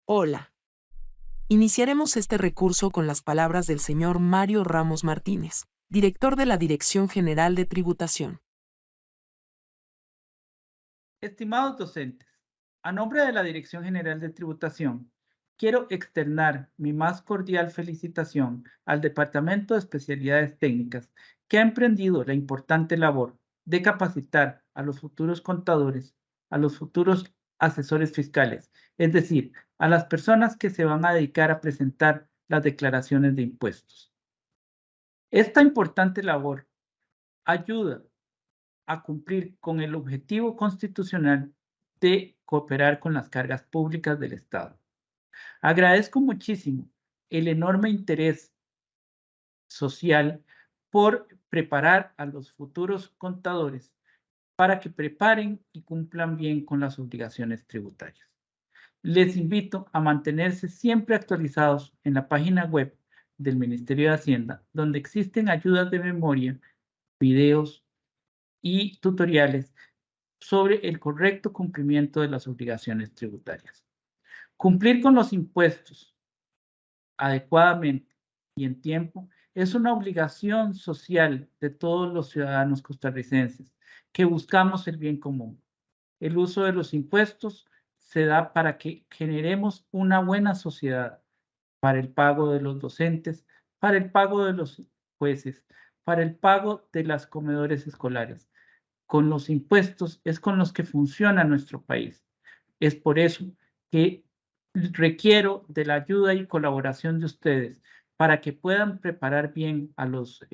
Hola. Iniciaremos este recurso con las palabras del señor Mario Ramos Martínez, director de la Dirección General de Tributación. Estimados docentes, a nombre de la Dirección General de Tributación, quiero externar mi más cordial felicitación al Departamento de Especialidades Técnicas, que ha emprendido la importante labor de capacitar a los futuros contadores, a los futuros asesores fiscales, es decir, a las personas que se van a dedicar a presentar las declaraciones de impuestos. Esta importante labor ayuda a cumplir con el objetivo constitucional de cooperar con las cargas públicas del Estado. Agradezco muchísimo el enorme interés social por preparar a los futuros contadores para que preparen y cumplan bien con las obligaciones tributarias. Les invito a mantenerse siempre actualizados en la página web del Ministerio de Hacienda, donde existen ayudas de memoria, videos y tutoriales sobre el correcto cumplimiento de las obligaciones tributarias. Cumplir con los impuestos adecuadamente y en tiempo es una obligación social de todos los ciudadanos costarricenses que buscamos el bien común. El uso de los impuestos se da para que generemos una buena sociedad, para el pago de los docentes, para el pago de los jueces, para el pago de las comedores escolares. Con los impuestos es con los que funciona nuestro país. Es por eso que requiero de la ayuda y colaboración de ustedes para que puedan preparar bien a los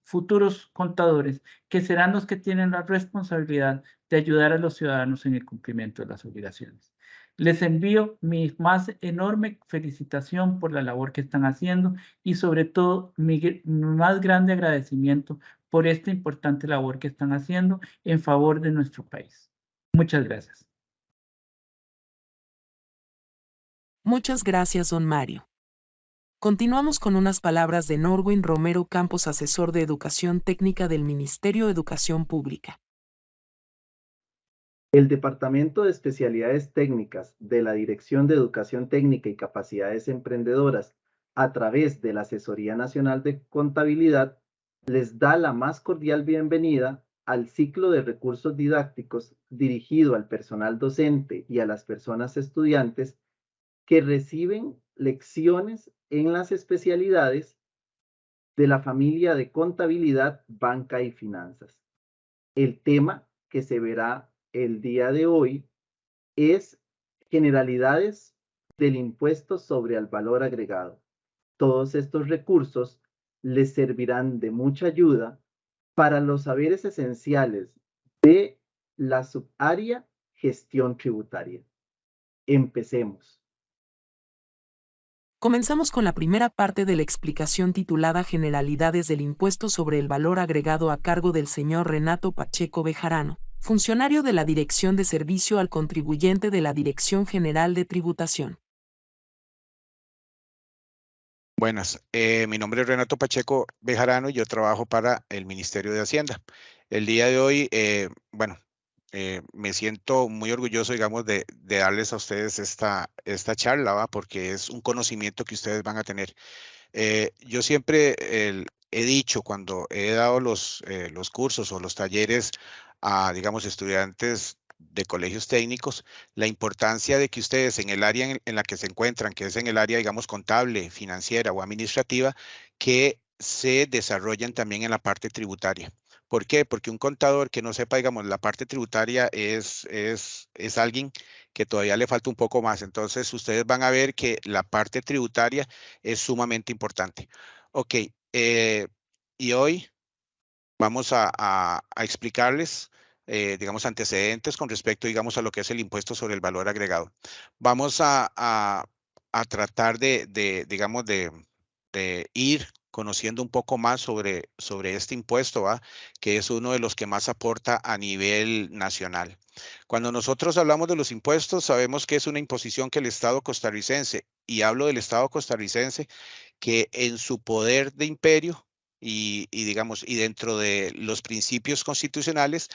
futuros contadores, que serán los que tienen la responsabilidad de ayudar a los ciudadanos en el cumplimiento de las obligaciones. Les envío mi más enorme felicitación por la labor que están haciendo y sobre todo mi más grande agradecimiento por esta importante labor que están haciendo en favor de nuestro país. Muchas gracias. Muchas gracias, don Mario. Continuamos con unas palabras de Norwin Romero Campos, asesor de Educación Técnica del Ministerio de Educación Pública. El Departamento de Especialidades Técnicas de la Dirección de Educación Técnica y Capacidades Emprendedoras, a través de la Asesoría Nacional de Contabilidad, les da la más cordial bienvenida al ciclo de recursos didácticos dirigido al personal docente y a las personas estudiantes que reciben lecciones en las especialidades de la familia de contabilidad, banca y finanzas. El tema que se verá el día de hoy es generalidades del impuesto sobre el valor agregado. Todos estos recursos les servirán de mucha ayuda para los saberes esenciales de la subárea gestión tributaria. Empecemos. Comenzamos con la primera parte de la explicación titulada Generalidades del impuesto sobre el valor agregado a cargo del señor Renato Pacheco Bejarano, funcionario de la Dirección de Servicio al Contribuyente de la Dirección General de Tributación. Buenas, mi nombre es Renato Pacheco Bejarano y yo trabajo para el Ministerio de Hacienda. El día de hoy, me siento muy orgulloso, digamos, de darles a ustedes esta charla, ¿va? Porque es un conocimiento que ustedes van a tener. Yo siempre he dicho cuando he dado los cursos o los talleres a, digamos, estudiantes de colegios técnicos, la importancia de que ustedes en el área en la que se encuentran, que es en el área, digamos, contable, financiera o administrativa, que se desarrollen también en la parte tributaria. ¿Por qué? Porque un contador que no sepa, digamos, la parte tributaria es alguien que todavía le falta un poco más. Entonces, ustedes van a ver que la parte tributaria es sumamente importante. Ok, y hoy vamos a explicarles, digamos, antecedentes con respecto, digamos, a lo que es el impuesto sobre el valor agregado. Vamos a tratar digamos, de ir conociendo un poco más sobre este impuesto, ¿va? Que es uno de los que más aporta a nivel nacional. Cuando nosotros hablamos de los impuestos, sabemos que es una imposición que el Estado costarricense, y hablo del Estado costarricense, que en su poder de imperio digamos, y dentro de los principios constitucionales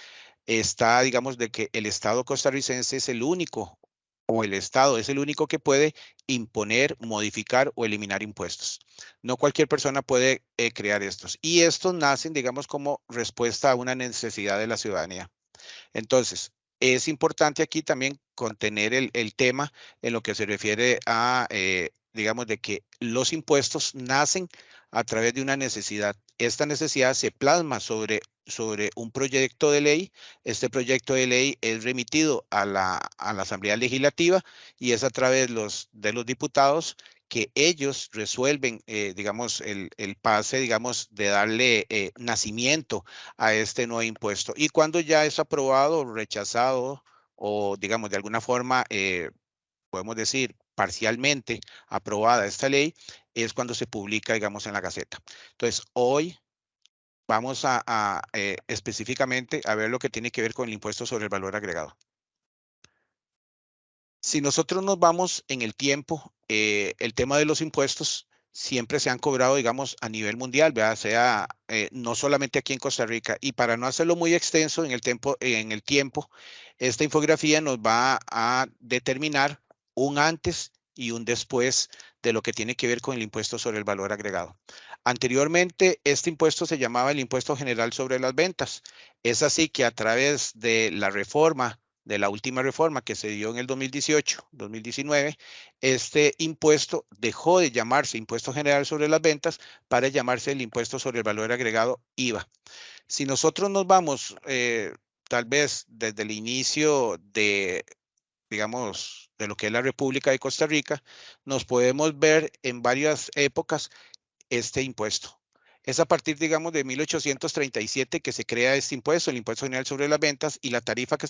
está, digamos, de que el Estado costarricense es el único o el Estado es el único que puede imponer, modificar o eliminar impuestos. No cualquier persona puede crear estos. Y estos nacen, digamos, como respuesta a una necesidad de la ciudadanía. Entonces, es importante aquí también contener el tema en lo que se refiere a, digamos, de que los impuestos nacen a través de una necesidad. Esta necesidad se plasma sobre un proyecto de ley. Este proyecto de ley es remitido a la Asamblea Legislativa y es a través de los diputados que ellos resuelven, digamos, el pase, digamos, de darle nacimiento a este nuevo impuesto. Y cuando ya es aprobado o rechazado, o digamos, de alguna forma, podemos decir, parcialmente aprobada esta ley, es cuando se publica, digamos, en la Gaceta. Entonces, hoy vamos a específicamente a ver lo que tiene que ver con el impuesto sobre el valor agregado. Si nosotros nos vamos en el tiempo, el tema de los impuestos siempre se han cobrado, digamos, a nivel mundial, ¿verdad? Sea no solamente aquí en Costa Rica. Y para no hacerlo muy extenso en el tiempo, esta infografía nos va a determinar un antes y un después de lo que tiene que ver con el impuesto sobre el valor agregado. Anteriormente, este impuesto se llamaba el impuesto general sobre las ventas. Es así que a través de la reforma, de la última reforma que se dio en el 2018-2019, este impuesto dejó de llamarse Impuesto General sobre las Ventas para llamarse el Impuesto sobre el Valor Agregado, IVA. Si nosotros nos vamos, tal vez desde el inicio de, digamos, de lo que es la República de Costa Rica, nos podemos ver en varias épocas este impuesto. Es a partir, digamos, de 1837 que se crea este impuesto, el Impuesto General sobre las Ventas, y la tarifa que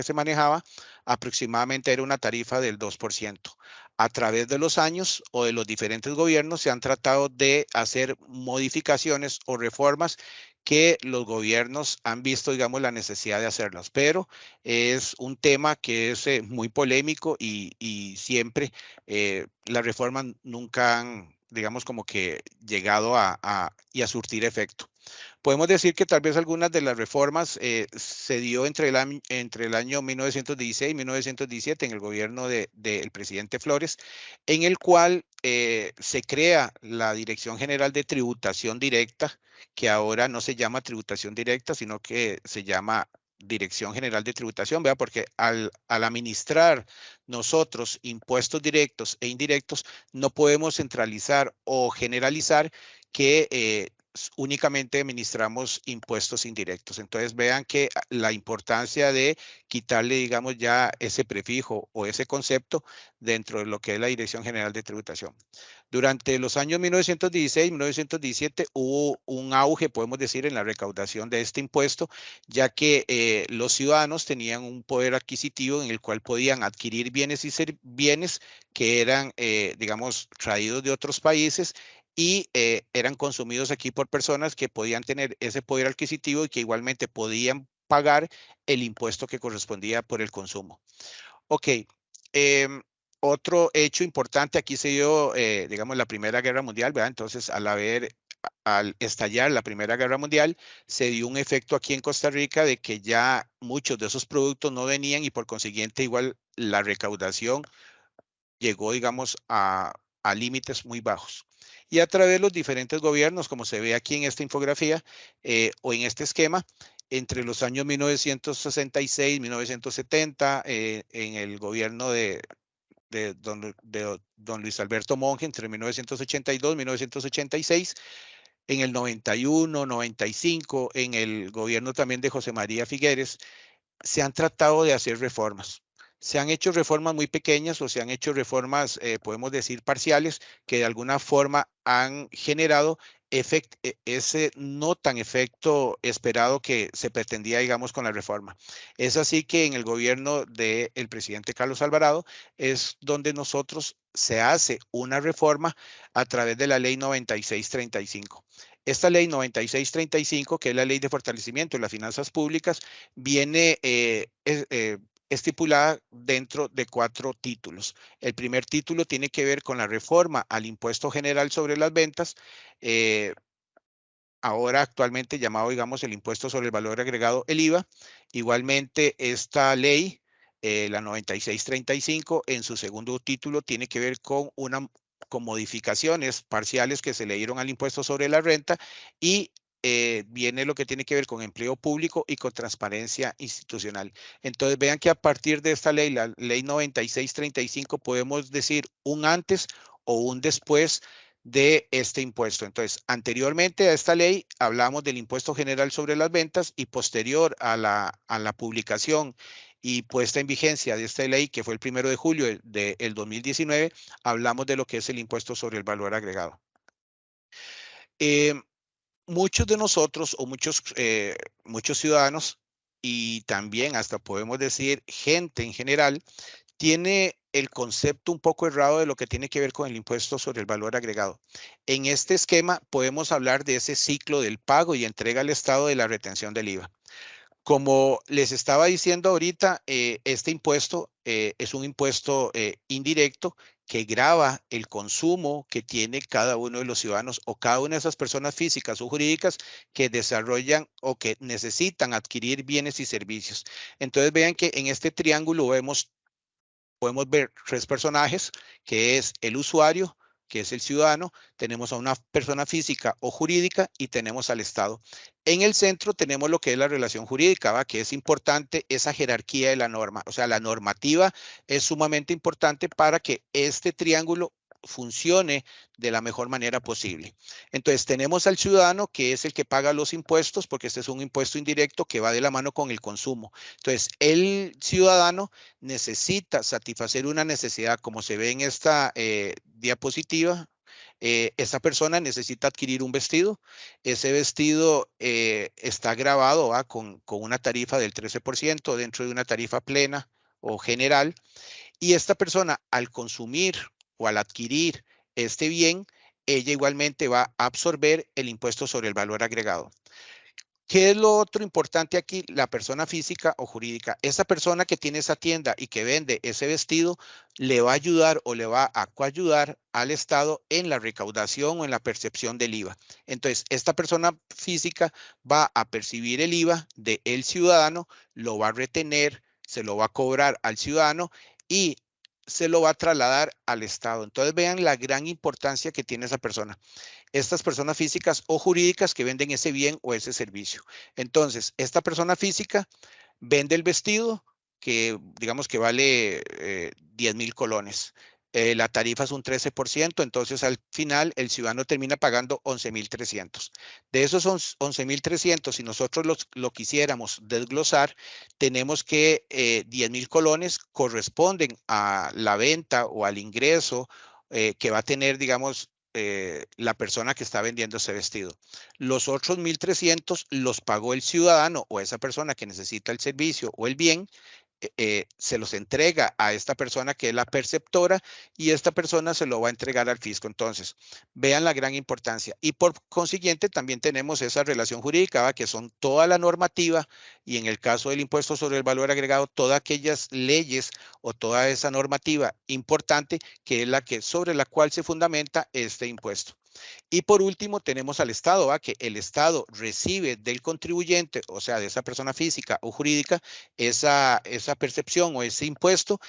se manejaba aproximadamente era una tarifa del 2%. A través de los años o de los diferentes gobiernos se han tratado de hacer modificaciones o reformas que los gobiernos han visto, digamos, la necesidad de hacerlas, pero es un tema que es muy polémico y siempre las reformas nunca han, digamos, como que llegado a surtir efecto. Podemos decir que tal vez algunas de las reformas se dio entre el año 1916 y 1917 en el gobierno del presidente Flores, en el cual se crea la Dirección General de Tributación Directa, que ahora no se llama tributación directa, sino que se llama Dirección General de Tributación, ¿verdad? Porque al administrar nosotros impuestos directos e indirectos, no podemos centralizar o generalizar que únicamente administramos impuestos indirectos. Entonces vean que la importancia de quitarle, digamos, ya ese prefijo o ese concepto dentro de lo que es la Dirección General de Tributación. Durante los años 1916 y 1917 hubo un auge, podemos decir, en la recaudación de este impuesto, ya que los ciudadanos tenían un poder adquisitivo en el cual podían adquirir bienes y bienes que eran, digamos, traídos de otros países y eran consumidos aquí por personas que podían tener ese poder adquisitivo y que igualmente podían pagar el impuesto que correspondía por el consumo. Ok, otro hecho importante, aquí se dio, digamos, la Primera Guerra Mundial, ¿verdad? Entonces, al estallar la Primera Guerra Mundial, se dio un efecto aquí en Costa Rica de que ya muchos de esos productos no venían y por consiguiente igual la recaudación llegó, digamos, a límites muy bajos. Y a través de los diferentes gobiernos, como se ve aquí en esta infografía o en este esquema, entre los años 1966 y 1970, en el gobierno de don Luis Alberto Monge, entre 1982 y 1986, en el 91, 95, en el gobierno también de José María Figueres, se han tratado de hacer reformas. Se han hecho reformas muy pequeñas o se han hecho reformas, podemos decir, parciales, que de alguna forma han generado ese no tan efecto esperado que se pretendía, digamos, con la reforma. Es así que en el gobierno del presidente Carlos Alvarado es donde nosotros se hace una reforma a través de la ley 9635. Esta ley 9635, que es la ley de fortalecimiento de las finanzas públicas, viene estipulada dentro de 4 títulos. El primer título tiene que ver con la reforma al impuesto general sobre las ventas, ahora actualmente llamado, digamos, el impuesto sobre el valor agregado, el IVA. Igualmente, esta ley La 9635 en su segundo título tiene que ver con modificaciones parciales que se le dieron al impuesto sobre la renta y viene lo que tiene que ver con empleo público y con transparencia institucional. Entonces vean que a partir de esta ley, la ley 9635, podemos decir un antes o un después de este impuesto. Entonces, anteriormente a esta ley hablamos del impuesto general sobre las ventas y posterior a la publicación y puesta en vigencia de esta ley, que fue el 1 de julio del 2019, hablamos de lo que es el impuesto sobre el valor agregado. Muchos de nosotros o muchos ciudadanos y también hasta podemos decir gente en general tiene el concepto un poco errado de lo que tiene que ver con el impuesto sobre el valor agregado. En este esquema podemos hablar de ese ciclo del pago y entrega al Estado de la retención del IVA. Como les estaba diciendo ahorita, este impuesto es un impuesto indirecto que grava el consumo que tiene cada uno de los ciudadanos o cada una de esas personas físicas o jurídicas que desarrollan o que necesitan adquirir bienes y servicios. Entonces vean que en este triángulo podemos ver tres personajes, que es el usuario, que es el ciudadano, tenemos a una persona física o jurídica y tenemos al Estado. En el centro tenemos lo que es la relación jurídica, ¿va? Que es importante esa jerarquía de la norma. O sea, la normativa es sumamente importante para que este triángulo funcione de la mejor manera posible. Entonces, tenemos al ciudadano, que es el que paga los impuestos, porque este es un impuesto indirecto que va de la mano con el consumo. Entonces, el ciudadano necesita satisfacer una necesidad, como se ve en esta diapositiva. Esta persona necesita adquirir un vestido. Ese vestido está grabado con una tarifa del 13% dentro de una tarifa plena o general. Y esta persona, al consumir o al adquirir este bien, ella igualmente va a absorber el impuesto sobre el valor agregado. ¿Qué es lo otro importante aquí? La persona física o jurídica. Esa persona que tiene esa tienda y que vende ese vestido le va a ayudar o le va a coayudar al Estado en la recaudación o en la percepción del IVA. Entonces, esta persona física va a percibir el IVA del ciudadano, lo va a retener, se lo va a cobrar al ciudadano y se lo va a trasladar al Estado. Entonces, vean la gran importancia que tiene esa persona. Estas personas físicas o jurídicas que venden ese bien o ese servicio. Entonces, esta persona física vende el vestido que digamos que vale 10,000 colones. La tarifa es un 13%, entonces al final el ciudadano termina pagando 11,300. De esos 11,300, si nosotros lo quisiéramos desglosar, tenemos que 10,000 colones corresponden a la venta o al ingreso que va a tener, digamos, la persona que está vendiendo ese vestido. Los otros 1,300 los pagó el ciudadano o esa persona que necesita el servicio o el bien. Se los entrega a esta persona que es la perceptora y esta persona se lo va a entregar al fisco. Entonces, vean la gran importancia. Y por consiguiente, también tenemos esa relación jurídica, ¿va? Que son toda la normativa y en el caso del impuesto sobre el valor agregado, todas aquellas leyes o toda esa normativa importante que es sobre la cual se fundamenta este impuesto. Y por último, tenemos al Estado, ¿va? Que el Estado recibe del contribuyente, o sea, de esa persona física o jurídica, esa percepción o ese impuesto,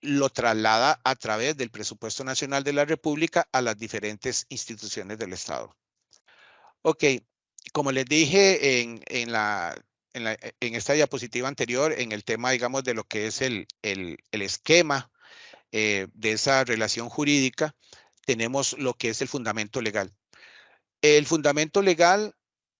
lo traslada a través del presupuesto nacional de la República a las diferentes instituciones del Estado. Ok, como les dije en esta diapositiva anterior, en el tema, digamos, de lo que es el esquema de esa relación jurídica, tenemos lo que es el fundamento legal. El fundamento legal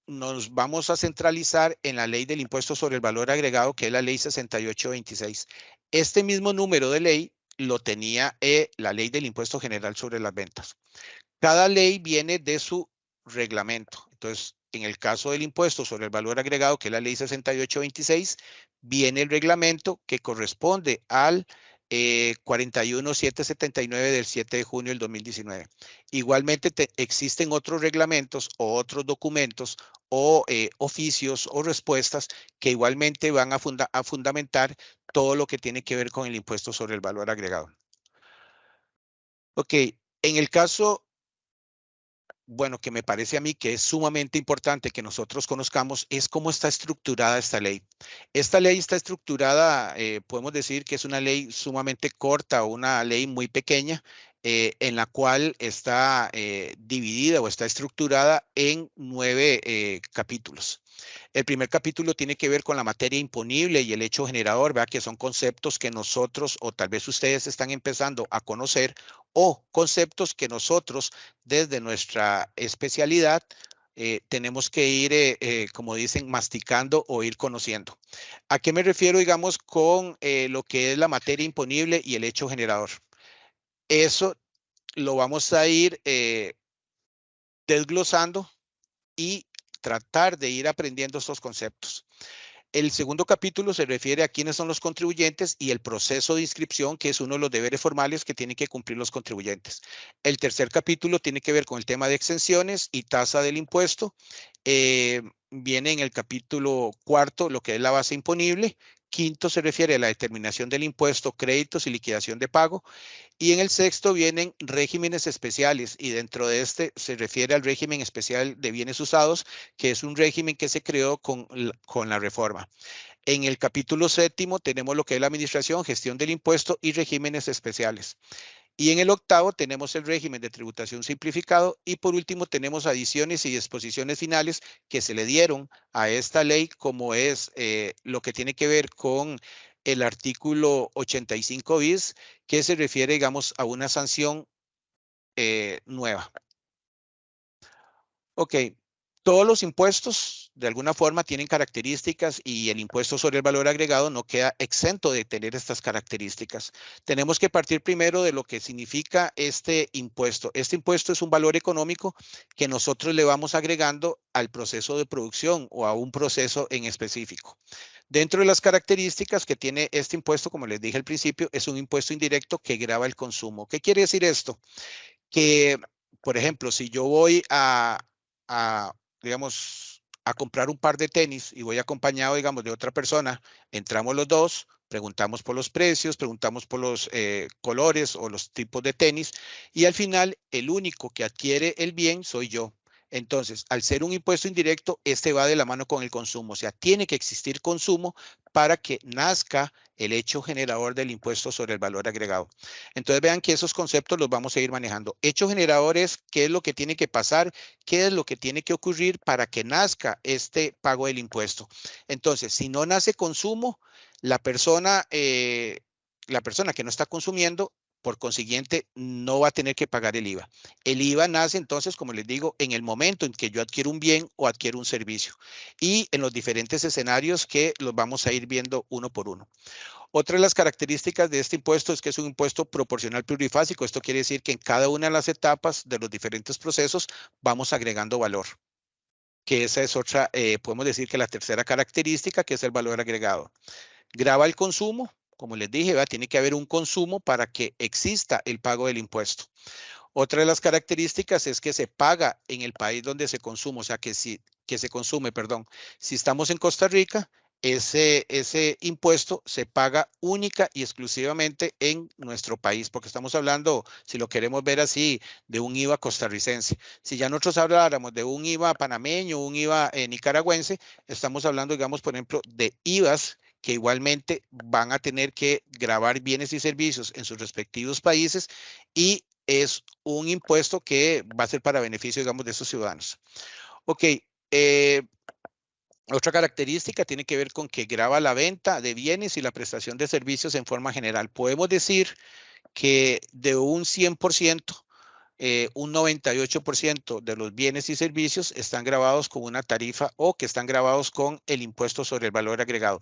nos vamos a centralizar en la ley del impuesto sobre el valor agregado, que es la ley 6826. Este mismo número de ley lo tenía la ley del impuesto general sobre las ventas. Cada ley viene de su reglamento. Entonces, en el caso del impuesto sobre el valor agregado, que es la ley 6826, viene el reglamento que corresponde al 41779 del 7 de junio del 2019. Igualmente existen otros reglamentos o otros documentos o oficios o respuestas que igualmente van a fundamentar todo lo que tiene que ver con el impuesto sobre el valor agregado. Ok, en el caso bueno, que me parece a mí que es sumamente importante que nosotros conozcamos es cómo está estructurada esta ley. Esta ley está estructurada, podemos decir que es una ley sumamente corta o una ley muy pequeña, en la cual está dividida o está estructurada en 9 capítulos. El primer capítulo tiene que ver con la materia imponible y el hecho generador, ¿verdad? Que son conceptos que nosotros o tal vez ustedes están empezando a conocer o conceptos que nosotros desde nuestra especialidad tenemos que ir, como dicen, masticando o ir conociendo. ¿A qué me refiero, digamos, con lo que es la materia imponible y el hecho generador? Eso lo vamos a ir desglosando y tratar de ir aprendiendo estos conceptos. El segundo capítulo se refiere a quiénes son los contribuyentes y el proceso de inscripción, que es uno de los deberes formales que tienen que cumplir los contribuyentes. El tercer capítulo tiene que ver con el tema de exenciones y tasa del impuesto. Viene en el capítulo cuarto lo que es la base imponible. Quinto se refiere a la determinación del impuesto, créditos y liquidación de pago. Y en el sexto vienen regímenes especiales y dentro de este se refiere al régimen especial de bienes usados, que es un régimen que se creó con la reforma. En el capítulo séptimo tenemos lo que es la administración, gestión del impuesto y regímenes especiales. Y en el octavo tenemos el régimen de tributación simplificado y por último tenemos adiciones y disposiciones finales que se le dieron a esta ley, como es lo que tiene que ver con el artículo 85 bis, que se refiere, digamos, a una sanción nueva. Ok, todos los impuestos de alguna forma tienen características y el impuesto sobre el valor agregado no queda exento de tener estas características. Tenemos que partir primero de lo que significa este impuesto. Este impuesto es un valor económico que nosotros le vamos agregando al proceso de producción o a un proceso en específico. Dentro de las características que tiene este impuesto, como les dije al principio, es un impuesto indirecto que grava el consumo. ¿Qué quiere decir esto? Que, por ejemplo, si yo voy digamos, a comprar un par de tenis y voy acompañado, digamos, de otra persona, entramos los dos, preguntamos por los precios, preguntamos por los colores o los tipos de tenis y al final el único que adquiere el bien soy yo. Entonces, al ser un impuesto indirecto, este va de la mano con el consumo. O sea, tiene que existir consumo para que nazca el hecho generador del impuesto sobre el valor agregado. Entonces, vean que esos conceptos los vamos a ir manejando. Hecho generador es qué es lo que tiene que pasar, qué es lo que tiene que ocurrir para que nazca este pago del impuesto. Entonces, si no nace consumo, la persona que no está consumiendo, por consiguiente, no va a tener que pagar el IVA. El IVA nace entonces, como les digo, en el momento en que yo adquiero un bien o adquiero un servicio y en los diferentes escenarios que los vamos a ir viendo uno por uno. Otra de las características de este impuesto es que es un impuesto proporcional plurifásico. Esto quiere decir que en cada una de las etapas de los diferentes procesos vamos agregando valor. Que esa es otra, podemos decir que la tercera característica, que es el valor agregado. Grava el consumo. Como les dije, tiene que haber un consumo para que exista el pago del impuesto. Otra de las características es que se paga en el país donde se consume, o sea que se consume, perdón. Si estamos en Costa Rica, ese impuesto se paga única y exclusivamente en nuestro país, porque estamos hablando, si lo queremos ver así, de un IVA costarricense. Si ya nosotros habláramos de un IVA panameño, un IVA nicaragüense, estamos hablando, digamos, por ejemplo, de IVAs que igualmente van a tener que gravar bienes y servicios en sus respectivos países y es un impuesto que va a ser para beneficio, digamos, de esos ciudadanos. Ok, otra característica tiene que ver con que grava la venta de bienes y la prestación de servicios en forma general. Podemos decir que de un 100%, un 98% de los bienes y servicios están grabados con una tarifa o que están grabados con el impuesto sobre el valor agregado.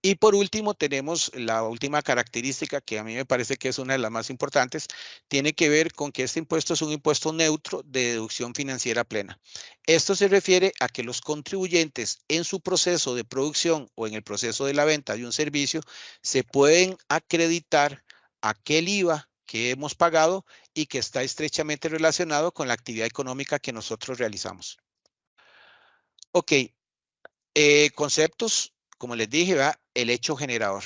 Y por último, tenemos la última característica que a mí me parece que es una de las más importantes, tiene que ver con que este impuesto es un impuesto neutro de deducción financiera plena. Esto se refiere a que los contribuyentes en su proceso de producción o en el proceso de la venta de un servicio se pueden acreditar aquel IVA que hemos pagado y que está estrechamente relacionado con la actividad económica que nosotros realizamos. Ok, conceptos, como les dije, el hecho generador.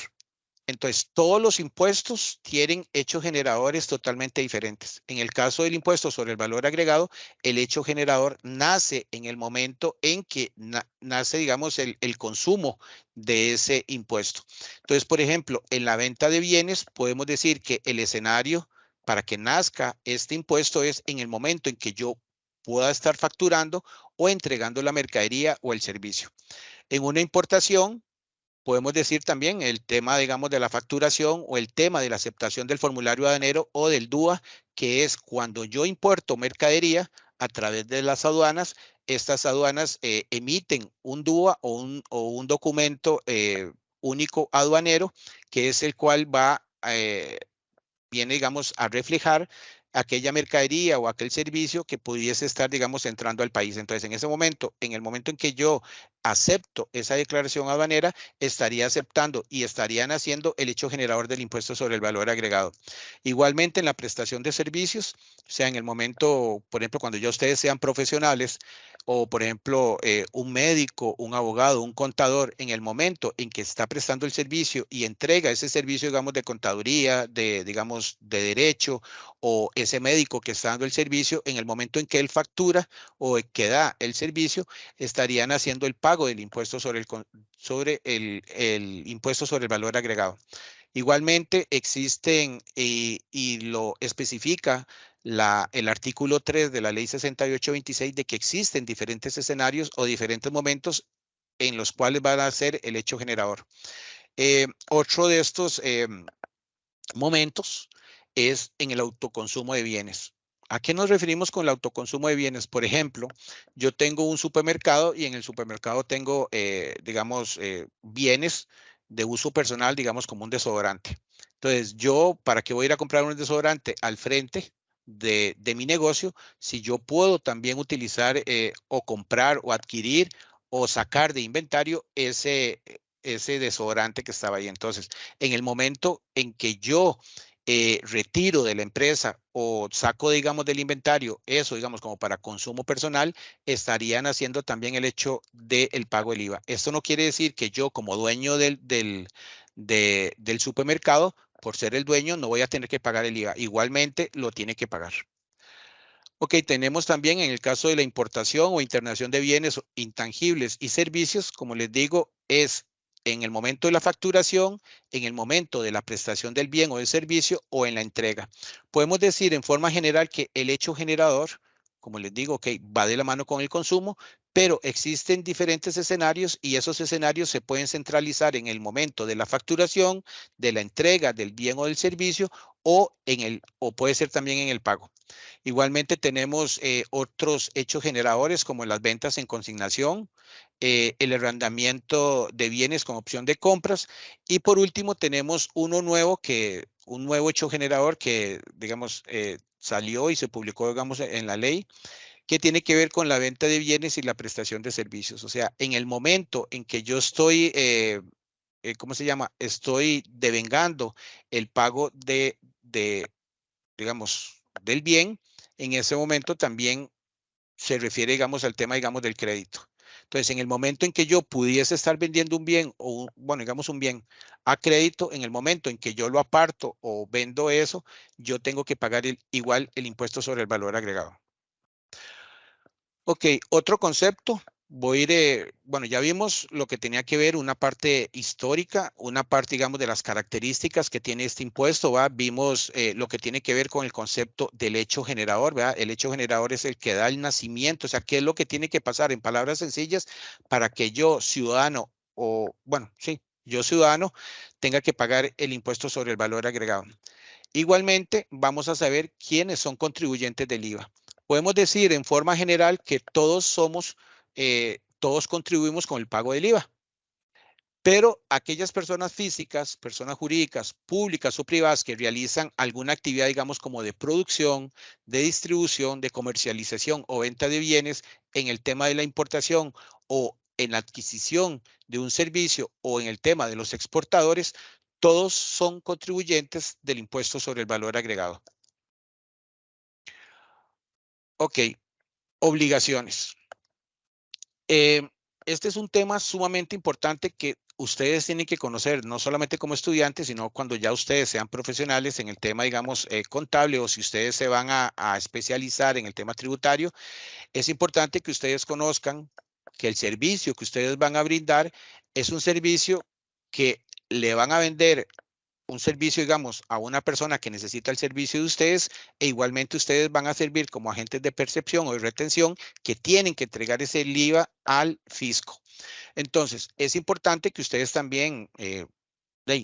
Entonces, todos los impuestos tienen hechos generadores totalmente diferentes. En el caso del impuesto sobre el valor agregado, el hecho generador nace en el momento en que nace, digamos, el consumo de ese impuesto. Entonces, por ejemplo, en la venta de bienes, podemos decir que el escenario para que nazca este impuesto es en el momento en que yo pueda estar facturando o entregando la mercadería o el servicio. En una importación, podemos decir también el tema, digamos, de la facturación o el tema de la aceptación del formulario aduanero o del DUA, que es cuando yo importo mercadería a través de las aduanas, estas aduanas emiten un DUA o un documento único aduanero, que es el cual viene, digamos, a reflejar aquella mercadería o aquel servicio que pudiese estar, digamos, entrando al país. Entonces, en ese momento, en el momento en que yo acepto esa declaración aduanera, estaría aceptando y estarían haciendo el hecho generador del impuesto sobre el valor agregado. Igualmente, en la prestación de servicios, o sea, en el momento, por ejemplo, cuando ya ustedes sean profesionales, o por ejemplo, un médico, un abogado, un contador, en el momento en que está prestando el servicio y entrega ese servicio, digamos, de contaduría, digamos, de derecho, o ese médico que está dando el servicio, en el momento en que él factura o que da el servicio, estarían haciendo el pago del impuesto sobre el impuesto sobre el valor agregado. Igualmente existen, y lo especifica el artículo 3 de la ley 6826, de que existen diferentes escenarios o diferentes momentos en los cuales van a ser el hecho generador. Otro de estos momentos es en el autoconsumo de bienes. ¿A qué nos referimos con el autoconsumo de bienes? Por ejemplo, yo tengo un supermercado y en el supermercado tengo, digamos, bienes de uso personal, digamos, como un desodorante. Entonces, yo, ¿para qué voy a ir a comprar un desodorante al frente de mi negocio si yo puedo también utilizar o comprar o adquirir o sacar de inventario ese desodorante que estaba ahí? Entonces, en el momento en que yo retiro de la empresa o saco, digamos, del inventario eso, digamos, como para consumo personal, estarían haciendo también el hecho del pago del IVA. Esto no quiere decir que yo, como dueño del supermercado, por ser el dueño, no voy a tener que pagar el IVA. Igualmente lo tiene que pagar. Ok, tenemos también en el caso de la importación o internación de bienes intangibles y servicios, como les digo, es en el momento de la facturación, en el momento de la prestación del bien o del servicio o en la entrega. Podemos decir en forma general que el hecho generador, como les digo, okay, va de la mano con el consumo, pero existen diferentes escenarios y esos escenarios se pueden centralizar en el momento de la facturación, de la entrega del bien o del servicio o puede ser también en el pago. Igualmente tenemos otros hechos generadores como las ventas en consignación, el arrendamiento de bienes con opción de compras y por último tenemos un nuevo hecho generador que digamos salió y se publicó digamos en la ley, que tiene que ver con la venta de bienes y la prestación de servicios. O sea, en el momento en que yo estoy, ¿cómo se llama? Estoy devengando el pago digamos, del bien, en ese momento también se refiere, digamos, al tema, digamos, del crédito. Entonces, en el momento en que yo pudiese estar vendiendo un bien o, bueno, digamos, un bien a crédito, en el momento en que yo lo aparto o vendo eso, yo tengo que pagar igual el impuesto sobre el valor agregado. Ok, otro concepto. Voy a ir, bueno, ya vimos lo que tenía que ver, una parte histórica, una parte, digamos, de las características que tiene este impuesto, ¿va? Vimos lo que tiene que ver con el concepto del hecho generador, ¿verdad? El hecho generador es el que da el nacimiento, o sea, ¿qué es lo que tiene que pasar en palabras sencillas para que yo, ciudadano, o, bueno, sí, yo ciudadano, tenga que pagar el impuesto sobre el valor agregado? Igualmente, vamos a saber quiénes son contribuyentes del IVA. Podemos decir en forma general que todos contribuimos con el pago del IVA, pero aquellas personas físicas, personas jurídicas, públicas o privadas que realizan alguna actividad, digamos, como de producción, de distribución, de comercialización o venta de bienes en el tema de la importación o en la adquisición de un servicio o en el tema de los exportadores, todos son contribuyentes del impuesto sobre el valor agregado. Ok, obligaciones. Este es un tema sumamente importante que ustedes tienen que conocer, no solamente como estudiantes, sino cuando ya ustedes sean profesionales en el tema, digamos, contable, o si ustedes se van a especializar en el tema tributario, es importante que ustedes conozcan que el servicio que ustedes van a brindar es un servicio que le van a vender un servicio, digamos, a una persona que necesita el servicio de ustedes, e igualmente ustedes van a servir como agentes de percepción o de retención que tienen que entregar ese IVA al fisco. Entonces, es importante que ustedes también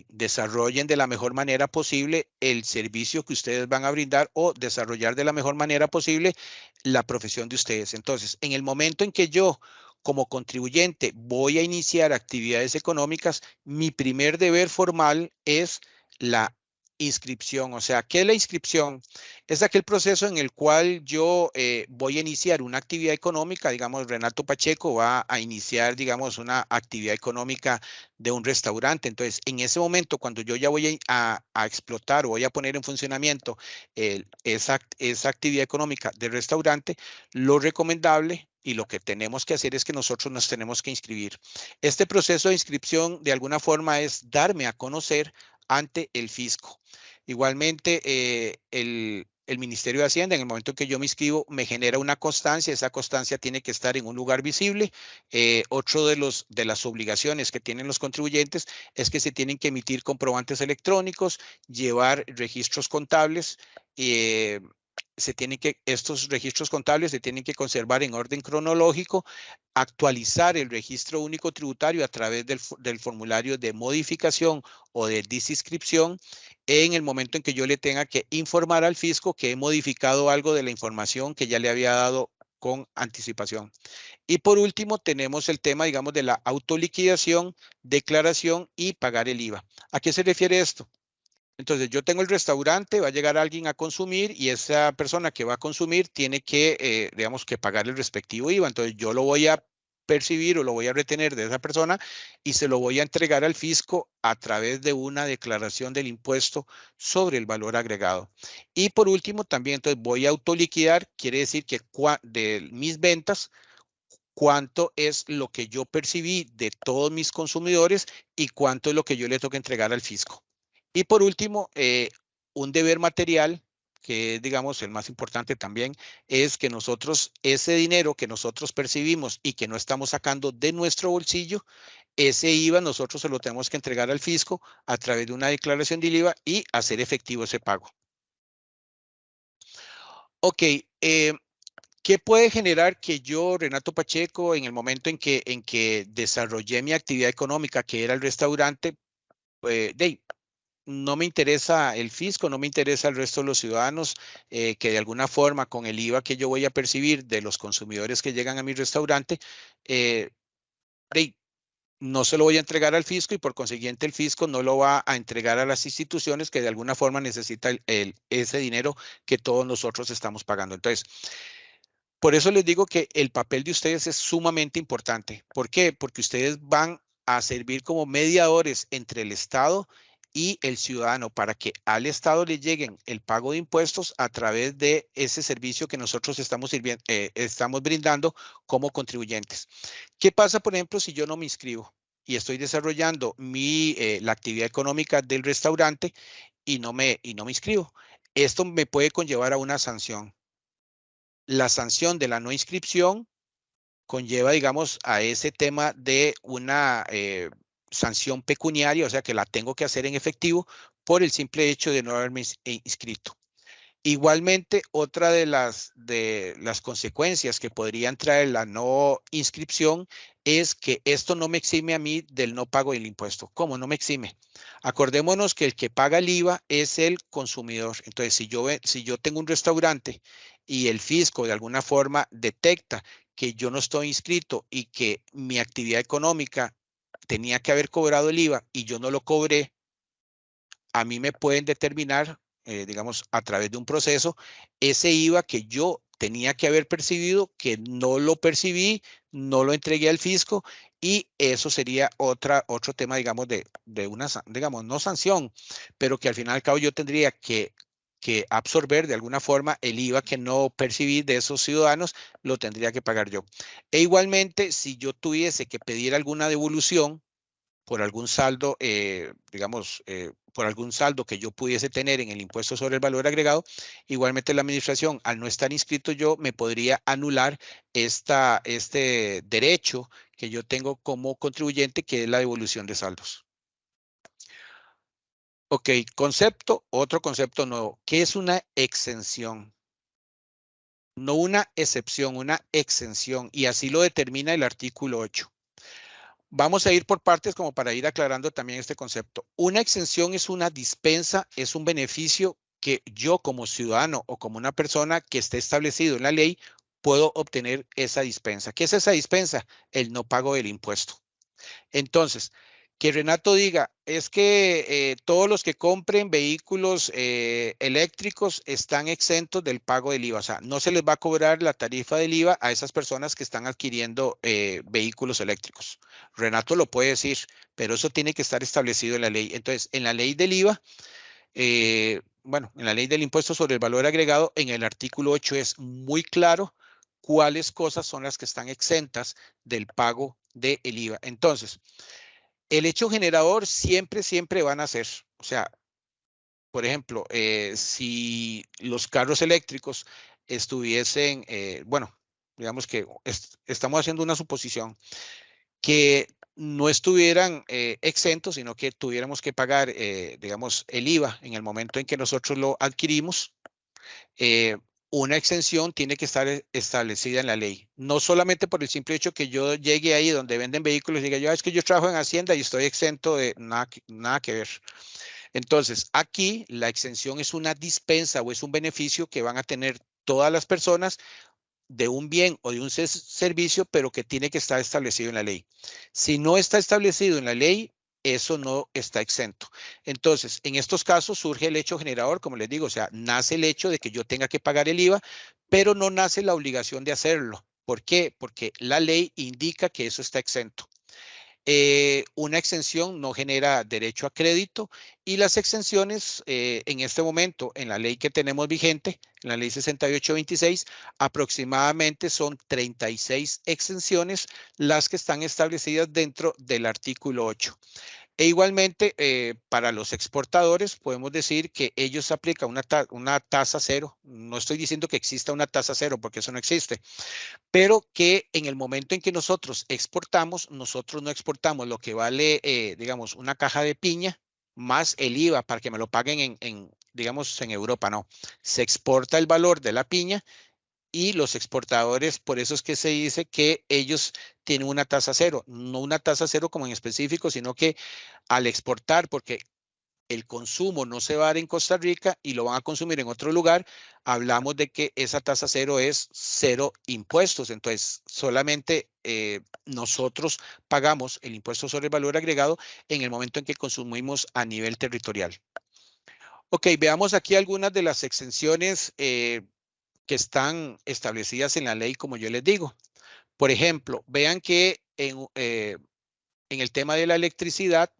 desarrollen de la mejor manera posible el servicio que ustedes van a brindar o desarrollar de la mejor manera posible la profesión de ustedes. Entonces, en el momento en que yo como contribuyente voy a iniciar actividades económicas, mi primer deber formal es la inscripción. O sea, ¿qué es la inscripción? Es aquel proceso en el cual yo voy a iniciar una actividad económica. Digamos, Renato Pacheco va a iniciar, digamos, una actividad económica de un restaurante. Entonces, en ese momento, cuando yo ya voy a explotar o voy a poner en funcionamiento esa actividad económica del restaurante, lo recomendable y lo que tenemos que hacer es que nosotros nos tenemos que inscribir. Este proceso de inscripción, de alguna forma, es darme a conocer ante el fisco. Igualmente, el Ministerio de Hacienda, en el momento en que yo me inscribo, me genera una constancia. Esa constancia tiene que estar en un lugar visible. Otro de las obligaciones que tienen los contribuyentes es que se tienen que emitir comprobantes electrónicos, llevar registros contables. Estos registros contables se tienen que conservar en orden cronológico, actualizar el registro único tributario a través del formulario de modificación o de desinscripción en el momento en que yo le tenga que informar al fisco que he modificado algo de la información que ya le había dado con anticipación. Y por último, tenemos el tema, digamos, de la autoliquidación, declaración y pagar el IVA. ¿A qué se refiere esto? Entonces, yo tengo el restaurante, va a llegar alguien a consumir y esa persona que va a consumir tiene que, digamos, que pagar el respectivo IVA. Entonces, yo lo voy a percibir o lo voy a retener de esa persona y se lo voy a entregar al fisco a través de una declaración del impuesto sobre el valor agregado. Y por último, también entonces voy a autoliquidar, quiere decir que de mis ventas, cuánto es lo que yo percibí de todos mis consumidores y cuánto es lo que yo le tengo que entregar al fisco. Y por último, un deber material, que es, digamos, el más importante también, es que nosotros, ese dinero que nosotros percibimos y que no estamos sacando de nuestro bolsillo, ese IVA nosotros se lo tenemos que entregar al fisco a través de una declaración del IVA y hacer efectivo ese pago. Ok, ¿qué puede generar que yo, Renato Pacheco, en el momento en que desarrollé mi actividad económica, que era el restaurante, no me interesa el fisco, no me interesa el resto de los ciudadanos, que de alguna forma con el IVA que yo voy a percibir de los consumidores que llegan a mi restaurante, no se lo voy a entregar al fisco y por consiguiente el fisco no lo va a entregar a las instituciones que de alguna forma necesitan ese dinero que todos nosotros estamos pagando. Entonces, por eso les digo que el papel de ustedes es sumamente importante. ¿Por qué? Porque ustedes van a servir como mediadores entre el Estado y el ciudadano para que al Estado le lleguen el pago de impuestos a través de ese servicio que nosotros estamos brindando como contribuyentes. ¿Qué pasa, por ejemplo, si yo no me inscribo y estoy desarrollando la actividad económica del restaurante y no me inscribo? Esto me puede conllevar a una sanción. La sanción de la no inscripción conlleva, digamos, a ese tema de una sanción pecuniaria, o sea que la tengo que hacer en efectivo por el simple hecho de no haberme inscrito. Igualmente, otra de las consecuencias que podrían traer la no inscripción es que esto no me exime a mí del no pago del impuesto. ¿Cómo no me exime? Acordémonos que el que paga el IVA es el consumidor. Entonces, si yo tengo un restaurante y el fisco de alguna forma detecta que yo no estoy inscrito y que mi actividad económica tenía que haber cobrado el IVA y yo no lo cobré, a mí me pueden determinar, digamos, a través de un proceso, ese IVA que yo tenía que haber percibido, que no lo percibí, no lo entregué al fisco, y eso sería otro tema, digamos, de una, digamos, no sanción, pero que al final y al cabo yo tendría que absorber de alguna forma el IVA que no percibí de esos ciudadanos, lo tendría que pagar yo. E igualmente, si yo tuviese que pedir alguna devolución, por algún saldo, por algún saldo que yo pudiese tener en el impuesto sobre el valor agregado, igualmente la administración, al no estar inscrito yo, me podría anular este derecho que yo tengo como contribuyente, que es la devolución de saldos. Ok, otro concepto nuevo. ¿Qué es una exención? No una excepción, una exención, y así lo determina el artículo 8. Vamos a ir por partes como para ir aclarando también este concepto. Una exención es una dispensa, es un beneficio que yo como ciudadano o como una persona que esté establecido en la ley puedo obtener esa dispensa. ¿Qué es esa dispensa? El no pago del impuesto. Entonces, que Renato diga, es que todos los que compren vehículos eléctricos están exentos del pago del IVA. O sea, no se les va a cobrar la tarifa del IVA a esas personas que están adquiriendo vehículos eléctricos. Renato lo puede decir, pero eso tiene que estar establecido en la ley. Entonces, en la ley del IVA, bueno, en la ley del impuesto sobre el valor agregado, en el artículo 8 es muy claro cuáles cosas son las que están exentas del pago del IVA. Entonces, el hecho generador siempre van a ser, o sea, por ejemplo, si los carros eléctricos estuviesen, bueno, digamos que estamos haciendo una suposición, que no estuvieran exentos, sino que tuviéramos que pagar, digamos, el IVA en el momento en que nosotros lo adquirimos. Una exención tiene que estar establecida en la ley, no solamente por el simple hecho que yo llegue ahí donde venden vehículos y diga yo, es que yo trabajo en Hacienda y estoy exento de nada que ver. Entonces, aquí la exención es una dispensa o es un beneficio que van a tener todas las personas de un bien o de un servicio, pero que tiene que estar establecido en la ley. Si no está establecido en la ley, eso no está exento. Entonces, en estos casos surge el hecho generador, como les digo, o sea, nace el hecho de que yo tenga que pagar el IVA, pero no nace la obligación de hacerlo. ¿Por qué? Porque la ley indica que eso está exento. Una exención no genera derecho a crédito y las exenciones en este momento en la ley que tenemos vigente, en la ley 6826, aproximadamente son 36 exenciones las que están establecidas dentro del artículo 8. E igualmente, para los exportadores, podemos decir que ellos aplican una tasa cero. No estoy diciendo que exista una tasa cero, porque eso no existe, pero que en el momento en que nosotros exportamos, nosotros no exportamos lo que vale, digamos, una caja de piña más el IVA para que me lo paguen digamos, en Europa, no. Se exporta el valor de la piña y los exportadores, por eso es que se dice que ellos tienen una tasa cero, no una tasa cero como en específico, sino que al exportar, porque el consumo no se va a dar en Costa Rica y lo van a consumir en otro lugar, hablamos de que esa tasa cero es cero impuestos. Entonces, solamente nosotros pagamos el impuesto sobre el valor agregado en el momento en que consumimos a nivel territorial. Ok, veamos aquí algunas de las exenciones que están establecidas en la ley, como yo les digo. Por ejemplo, vean que en el tema de la electricidad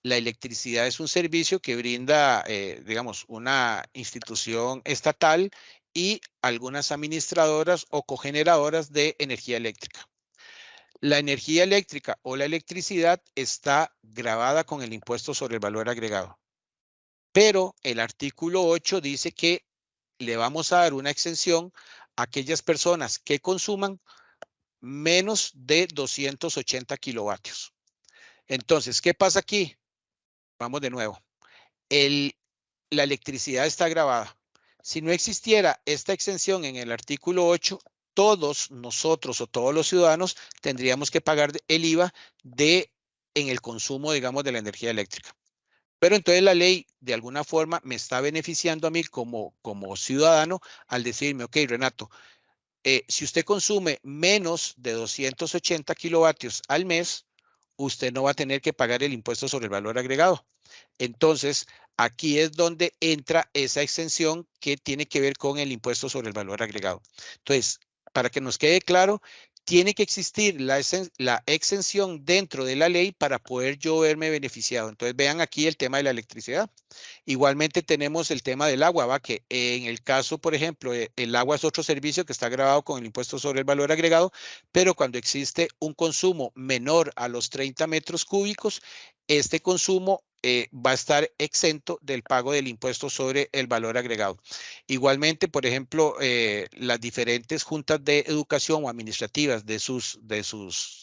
es un servicio que brinda, digamos, una institución estatal y algunas administradoras o cogeneradoras de energía eléctrica. La energía eléctrica o la electricidad está grabada con el impuesto sobre el valor agregado. Pero el artículo 8 dice que le vamos a dar una exención a aquellas personas que consuman menos de 280 kilovatios. Entonces, ¿qué pasa aquí? Vamos de nuevo. La electricidad está grabada. Si no existiera esta exención en el artículo 8, todos nosotros o todos los ciudadanos tendríamos que pagar el IVA en el consumo, digamos, de la energía eléctrica. Pero entonces la ley de alguna forma me está beneficiando a mí como ciudadano al decirme, ok, Renato, si usted consume menos de 280 kilovatios al mes, usted no va a tener que pagar el impuesto sobre el valor agregado. Entonces, aquí es donde entra esa exención que tiene que ver con el impuesto sobre el valor agregado. Entonces, para que nos quede claro tiene que existir la exención dentro de la ley para poder yo verme beneficiado. Entonces, vean aquí el tema de la electricidad. Igualmente tenemos el tema del agua, ¿va? Que en el caso, por ejemplo, el agua es otro servicio que está grabado con el impuesto sobre el valor agregado, pero cuando existe un consumo menor a los 30 metros cúbicos, este consumo va a estar exento del pago del impuesto sobre el valor agregado. Igualmente, por ejemplo, las diferentes juntas de educación o administrativas de sus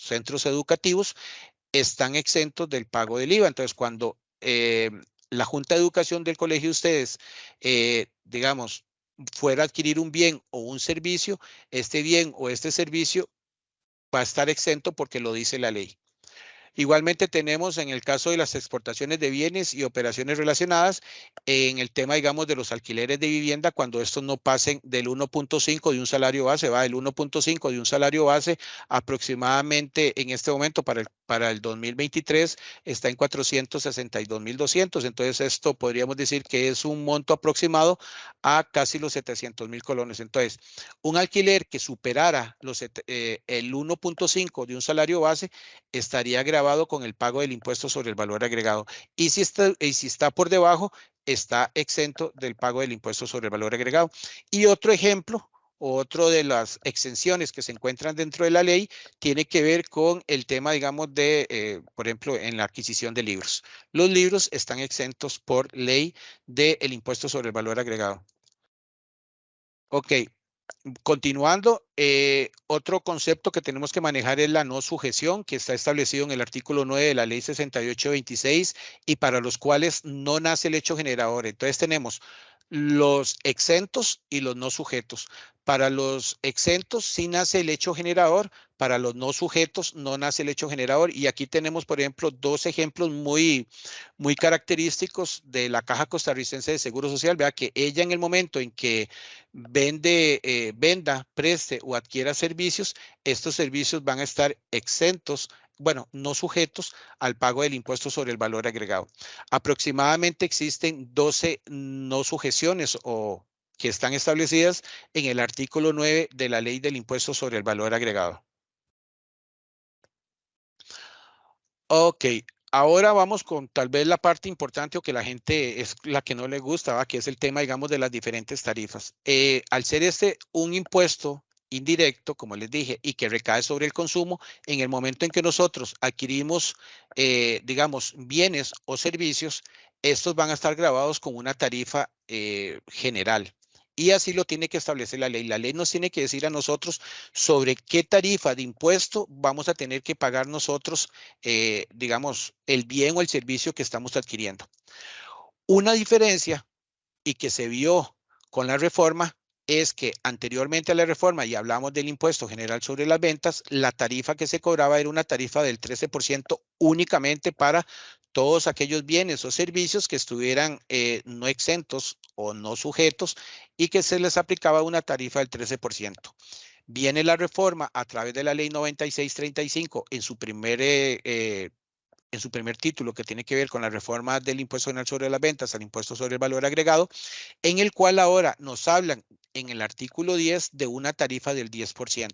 centros educativos están exentos del pago del IVA. Entonces, cuando la Junta de Educación del colegio de ustedes, digamos, fuera a adquirir un bien o un servicio, este bien o este servicio va a estar exento porque lo dice la ley. Igualmente tenemos en el caso de las exportaciones de bienes y operaciones relacionadas, en el tema, digamos, de los alquileres de vivienda, cuando estos no pasen del 1.5 de un salario base, va del 1.5 de un salario base aproximadamente en este momento para el 2023 está en 462.200. Entonces esto podríamos decir que es un monto aproximado a casi los 700.000 colones. Entonces, un alquiler que superara el 1.5 de un salario base estaría grabado con el pago del impuesto sobre el valor agregado. Y si está por debajo, está exento del pago del impuesto sobre el valor agregado. Y otro ejemplo, otro de las exenciones que se encuentran dentro de la ley, tiene que ver con el tema, digamos, de, por ejemplo, en la adquisición de libros. Los libros están exentos por ley del impuesto sobre el valor agregado. Ok. Continuando, otro concepto que tenemos que manejar es la no sujeción, que está establecido en el artículo 9 de la ley 6826 y para los cuales no nace el hecho generador. Entonces tenemos los exentos y los no sujetos. Para los exentos sí nace el hecho generador, para los no sujetos no nace el hecho generador. Y aquí tenemos, por ejemplo, dos ejemplos muy característicos de la Caja Costarricense de Seguro Social. Vea que ella en el momento en que venda, preste o adquiera servicios, estos servicios van a estar exentos, bueno, no sujetos al pago del impuesto sobre el valor agregado. Aproximadamente existen 12 no sujeciones o que están establecidas en el artículo 9 de la ley del impuesto sobre el valor agregado. Ok, ahora vamos con tal vez la parte importante o que la gente es la que no le gusta, ¿va? Que es el tema, digamos, de las diferentes tarifas. Al ser este un impuesto indirecto, como les dije, y que recae sobre el consumo, en el momento en que nosotros adquirimos, digamos, bienes o servicios, estos van a estar grabados con una tarifa general. Y así lo tiene que establecer la ley. La ley nos tiene que decir a nosotros sobre qué tarifa de impuesto vamos a tener que pagar nosotros, digamos, el bien o el servicio que estamos adquiriendo. Una diferencia y que se vio con la reforma es que anteriormente a la reforma, y hablamos del impuesto general sobre las ventas, la tarifa que se cobraba era una tarifa del 13% únicamente para todos aquellos bienes o servicios que estuvieran no exentos o no sujetos y que se les aplicaba una tarifa del 13%. Viene la reforma a través de la ley 9635 en su primer título, que tiene que ver con la reforma del impuesto general sobre las ventas al impuesto sobre el valor agregado, en el cual ahora nos hablan en el artículo 10 de una tarifa del 10%.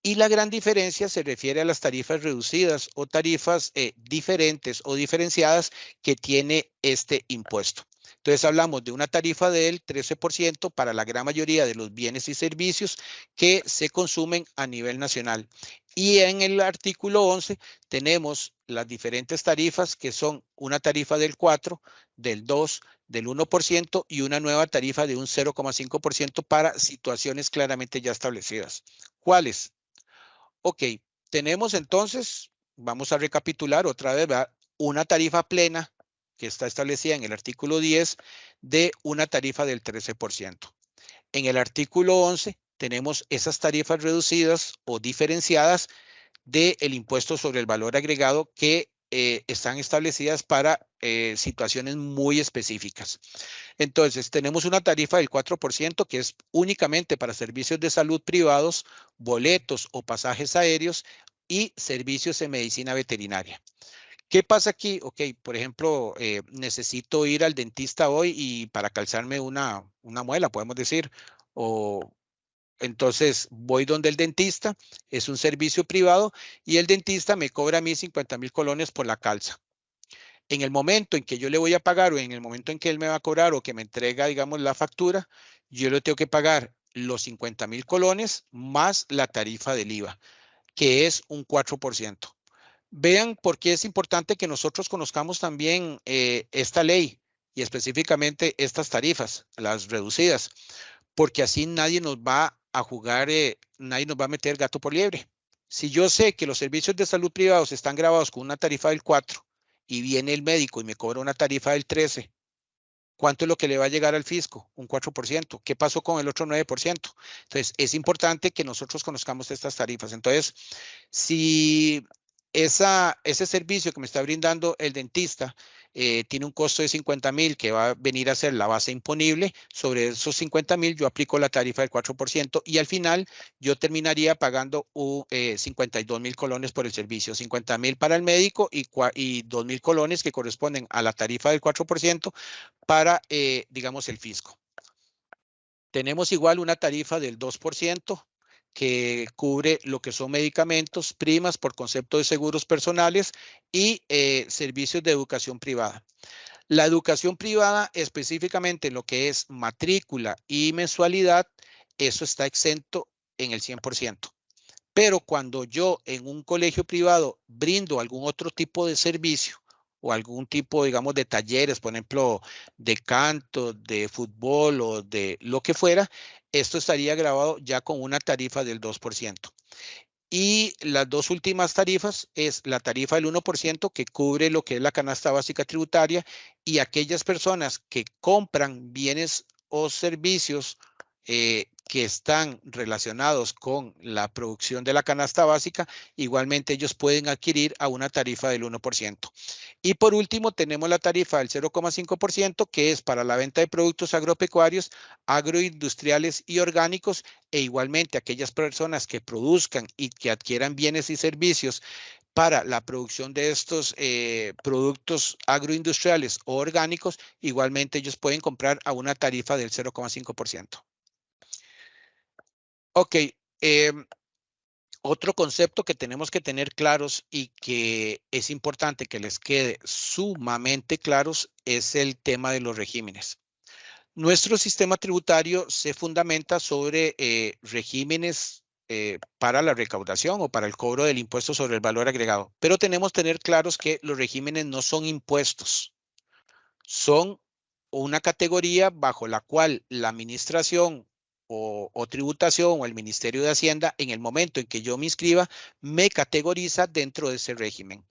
Y la gran diferencia se refiere a las tarifas reducidas o tarifas diferentes o diferenciadas que tiene este impuesto. Entonces hablamos de una tarifa del 13% para la gran mayoría de los bienes y servicios que se consumen a nivel nacional. Y en el artículo 11 tenemos las diferentes tarifas que son una tarifa del 4, del 2, del 1% y una nueva tarifa de un 0,5% para situaciones claramente ya establecidas. ¿Cuáles? Ok, tenemos entonces, vamos a recapitular otra vez, ¿verdad? Una tarifa plena que está establecida en el artículo 10 de una tarifa del 13%. En el artículo 11 tenemos esas tarifas reducidas o diferenciadas del impuesto sobre el valor agregado que están establecidas para situaciones muy específicas. Entonces, tenemos una tarifa del 4% que es únicamente para servicios de salud privados, boletos o pasajes aéreos y servicios de medicina veterinaria. ¿Qué pasa aquí? Ok, por ejemplo, necesito ir al dentista hoy y para calzarme una muela, podemos decir, o entonces voy donde el dentista, es un servicio privado y el dentista me cobra a mí 50.000 colones por la calza. En el momento en que yo le voy a pagar o en el momento en que él me va a cobrar o que me entrega, digamos, la factura, yo le tengo que pagar los 50.000 colones más la tarifa del IVA, que es un 4%. Vean por qué es importante que nosotros conozcamos también esta ley y específicamente estas tarifas, las reducidas, porque así nadie nos va a jugar, nadie nos va a meter gato por liebre. Si yo sé que los servicios de salud privados están grabados con una tarifa del 4 y viene el médico y me cobra una tarifa del 13, ¿cuánto es lo que le va a llegar al fisco? Un 4%. ¿Qué pasó con el otro 9%? Entonces, es importante que nosotros conozcamos estas tarifas. Entonces, si ese servicio que me está brindando el dentista tiene un costo de 50.000 que va a venir a ser la base imponible, sobre esos 50.000 yo aplico la tarifa del 4% y al final yo terminaría pagando 52.000 colones por el servicio, 50.000 para el médico y 2.000 colones que corresponden a la tarifa del 4% para, digamos, el fisco. Tenemos igual una tarifa del 2%, que cubre lo que son medicamentos, primas por concepto de seguros personales y servicios de educación privada. La educación privada, específicamente en lo que es matrícula y mensualidad, eso está exento en el 100%. Pero cuando yo en un colegio privado brindo algún otro tipo de servicio o algún tipo, digamos, de talleres, por ejemplo, de canto, de fútbol o de lo que fuera, esto estaría grabado ya con una tarifa del 2%. Y las dos últimas tarifas es la tarifa del 1% que cubre lo que es la canasta básica tributaria y aquellas personas que compran bienes o servicios que están relacionados con la producción de la canasta básica, igualmente ellos pueden adquirir a una tarifa del 1%. Y por último, tenemos la tarifa del 0,5%, que es para la venta de productos agropecuarios, agroindustriales y orgánicos, e igualmente aquellas personas que produzcan y que adquieran bienes y servicios para la producción de estos productos agroindustriales o orgánicos, igualmente ellos pueden comprar a una tarifa del 0,5%. Ok, otro concepto que tenemos que tener claros y que es importante que les quede sumamente claros es el tema de los regímenes. Nuestro sistema tributario se fundamenta sobre regímenes para la recaudación o para el cobro del impuesto sobre el valor agregado, pero tenemos que tener claros que los regímenes no son impuestos, son una categoría bajo la cual la administración o tributación o el Ministerio de Hacienda, en el momento en que yo me inscriba, me categoriza dentro de ese régimen.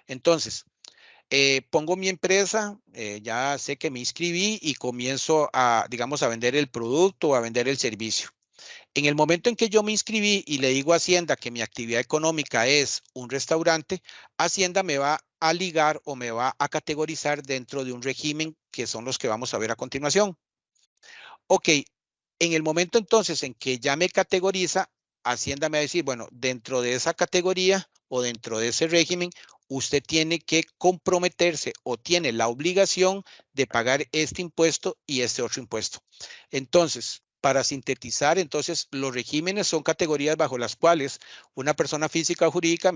Entonces, pongo mi empresa, ya sé que me inscribí y comienzo a, digamos, a vender el producto o a vender el servicio. En el momento en que yo me inscribí y le digo a Hacienda que mi actividad económica es un restaurante, Hacienda me va a ligar o me va a categorizar dentro de un régimen que son los que vamos a ver a continuación. Ok, en el momento entonces en que ya me categoriza, Hacienda me va a decir, bueno, dentro de esa categoría o dentro de ese régimen, usted tiene que comprometerse o tiene la obligación de pagar este impuesto y este otro impuesto. Entonces, para sintetizar, entonces, los regímenes son categorías bajo las cuales una persona física o jurídica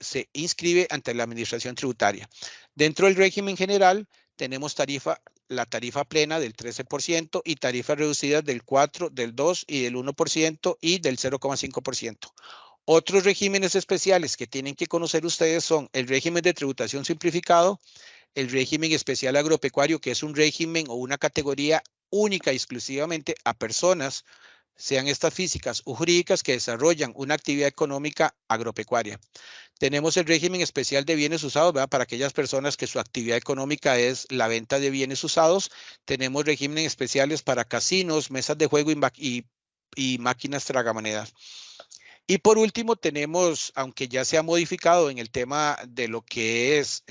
se inscribe ante la administración tributaria. Dentro del régimen general, tenemos la tarifa plena del 13% y tarifas reducidas del 4, del 2 y del 1% y del 0,5%. Otros regímenes especiales que tienen que conocer ustedes son el régimen de tributación simplificado, el régimen especial agropecuario, que es un régimen o una categoría única y exclusivamente a personas, sean estas físicas o jurídicas, que desarrollan una actividad económica agropecuaria. Tenemos el régimen especial de bienes usados, ¿verdad? Para aquellas personas que su actividad económica es la venta de bienes usados. Tenemos regímenes especiales para casinos, mesas de juego y máquinas tragamonedas. Y por último tenemos, aunque ya se ha modificado en el tema de lo que es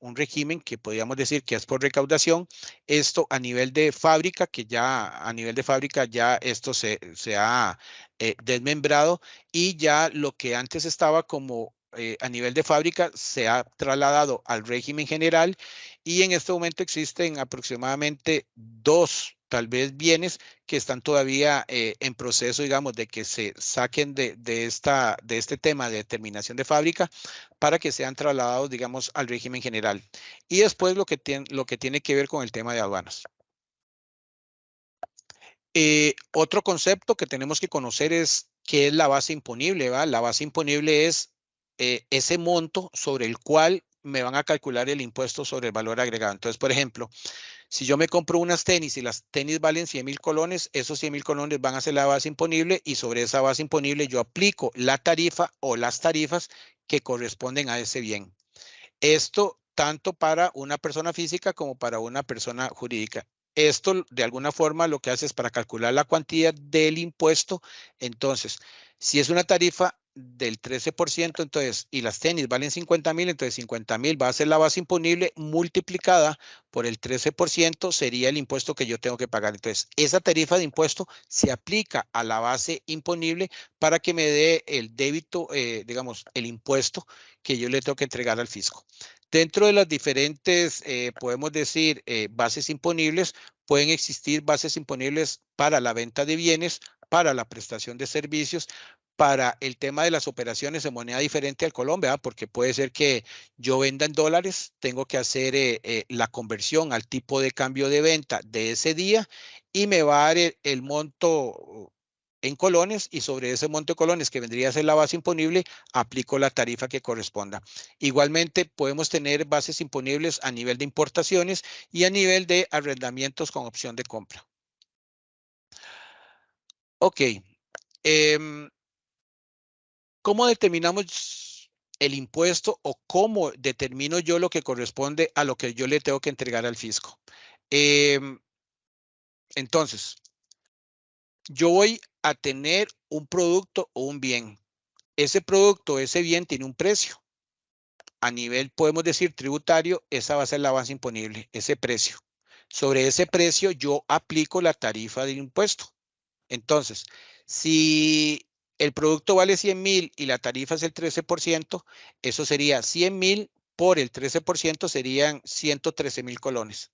un régimen que podríamos decir que es por recaudación, esto a nivel de fábrica, que ya a nivel de fábrica ya esto se ha desmembrado y ya lo que antes estaba como a nivel de fábrica se ha trasladado al régimen general y en este momento existen aproximadamente dos tal vez bienes que están todavía en proceso, digamos, de que se saquen de este tema de terminación de fábrica para que sean trasladados, digamos, al régimen general. Y después lo que tiene que ver con el tema de aduanas. Otro concepto que tenemos que conocer es qué es la base imponible, ¿va? La base imponible es ese monto sobre el cual me van a calcular el impuesto sobre el valor agregado. Entonces, por ejemplo, si yo me compro unas tenis y las tenis valen 100,000 colones, esos 100,000 colones van a ser la base imponible y sobre esa base imponible yo aplico la tarifa o las tarifas que corresponden a ese bien. Esto tanto para una persona física como para una persona jurídica. Esto de alguna forma lo que hace es para calcular la cuantía del impuesto. Entonces, si es una tarifa del 13%, entonces, y las tenis valen 50,000, entonces 50,000 va a ser la base imponible multiplicada por el 13% sería el impuesto que yo tengo que pagar. Entonces, esa tarifa de impuesto se aplica a la base imponible para que me dé el débito, digamos, el impuesto que yo le tengo que entregar al fisco. Dentro de las diferentes, podemos decir, bases imponibles, pueden existir bases imponibles para la venta de bienes, para la prestación de servicios, para el tema de las operaciones en moneda diferente al Colombia, porque puede ser que yo venda en dólares, tengo que hacer la conversión al tipo de cambio de venta de ese día y me va a dar el monto en colones y sobre ese monto de colones que vendría a ser la base imponible, aplico la tarifa que corresponda. Igualmente, podemos tener bases imponibles a nivel de importaciones y a nivel de arrendamientos con opción de compra. Ok. ¿Cómo determinamos el impuesto o cómo determino yo lo que corresponde a lo que yo le tengo que entregar al fisco? Entonces, yo voy a tener un producto o un bien. Ese producto o ese bien tiene un precio. A nivel, podemos decir, tributario, esa va a ser la base imponible, ese precio. Sobre ese precio yo aplico la tarifa del impuesto. Entonces, si el producto vale 100,000 y la tarifa es el 13%, eso sería 100,000 por el 13% serían 113,000 colones.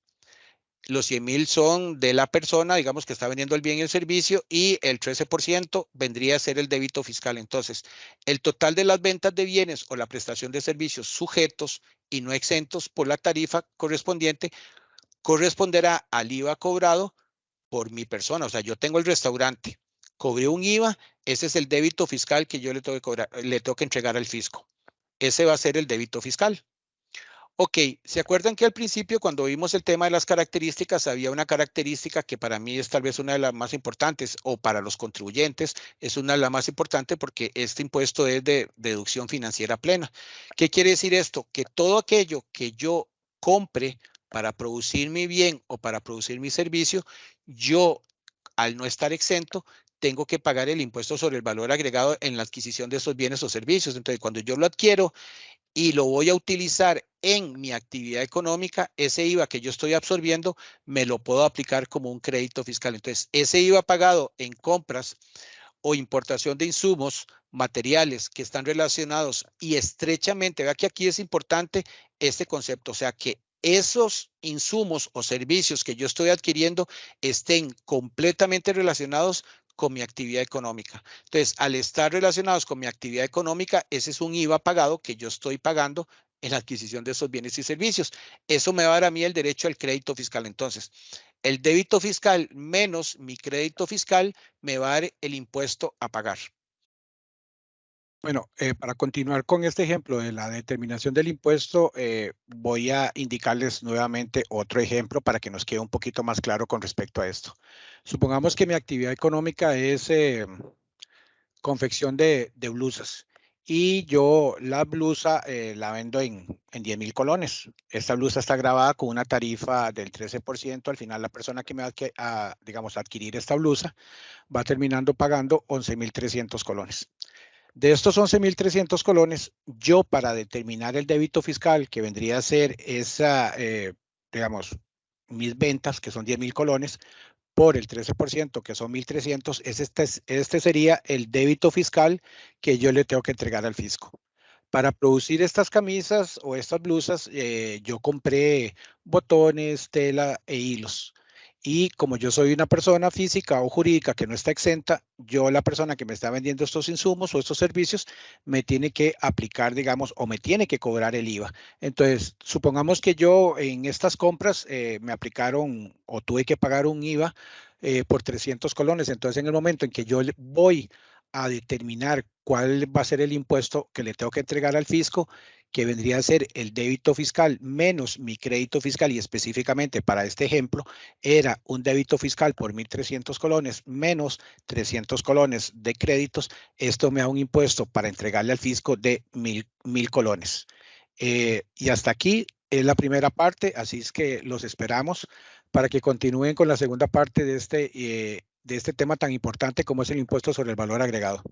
Los 100,000 son de la persona, digamos, que está vendiendo el bien y el servicio, y el 13% vendría a ser el débito fiscal. Entonces, el total de las ventas de bienes o la prestación de servicios sujetos y no exentos por la tarifa correspondiente corresponderá al IVA cobrado por mi persona. O sea, yo tengo el restaurante, cobré un IVA, ese es el débito fiscal que yo le tengo que cobrar, le tengo que entregar al fisco. Ese va a ser el débito fiscal. Ok, ¿se acuerdan que al principio cuando vimos el tema de las características, había una característica que para mí es tal vez una de las más importantes, o para los contribuyentes es una de las más importantes, porque este impuesto es de deducción financiera plena? ¿Qué quiere decir esto? Que todo aquello que yo compre para producir mi bien o para producir mi servicio, yo, al no estar exento, tengo que pagar el impuesto sobre el valor agregado en la adquisición de esos bienes o servicios. Entonces, cuando yo lo adquiero y lo voy a utilizar en mi actividad económica, ese IVA que yo estoy absorbiendo me lo puedo aplicar como un crédito fiscal. Entonces, ese IVA pagado en compras o importación de insumos, materiales que están relacionados y estrechamente, vea que aquí es importante este concepto, o sea, que esos insumos o servicios que yo estoy adquiriendo estén completamente relacionados con mi actividad económica. Entonces, al estar relacionados con mi actividad económica, ese es un IVA pagado que yo estoy pagando en la adquisición de esos bienes y servicios. Eso me va a dar a mí el derecho al crédito fiscal. Entonces, el débito fiscal menos mi crédito fiscal me va a dar el impuesto a pagar. Bueno, para continuar con este ejemplo de la determinación del impuesto, voy a indicarles nuevamente otro ejemplo para que nos quede un poquito más claro con respecto a esto. Supongamos que mi actividad económica es confección de blusas y yo la blusa la vendo en 10,000 colones. Esta blusa está grabada con una tarifa del 13%. Al final, la persona que me va a, digamos, adquirir esta blusa va terminando pagando 11,300 colones. De estos 11,300 colones, yo, para determinar el débito fiscal, que vendría a ser esa, digamos, mis ventas, que son 10,000 colones, por el 13%, que son 1,300, este sería el débito fiscal que yo le tengo que entregar al fisco. Para producir estas camisas o estas blusas, yo compré botones, tela e hilos. Y como yo soy una persona física o jurídica que no está exenta, yo, la persona que me está vendiendo estos insumos o estos servicios, me tiene que aplicar, digamos, o me tiene que cobrar el IVA. Entonces, supongamos que yo en estas compras me aplicaron o tuve que pagar un IVA por 300 colones. Entonces, en el momento en que yo voy a determinar cuál va a ser el impuesto que le tengo que entregar al fisco, que vendría a ser el débito fiscal menos mi crédito fiscal, y específicamente para este ejemplo, era un débito fiscal por 1.300 colones menos 300 colones de créditos. Esto me da un impuesto para entregarle al fisco de 1.000 colones. Y hasta aquí es la primera parte, así es que los esperamos para que continúen con la segunda parte de este tema tan importante como es el impuesto sobre el valor agregado.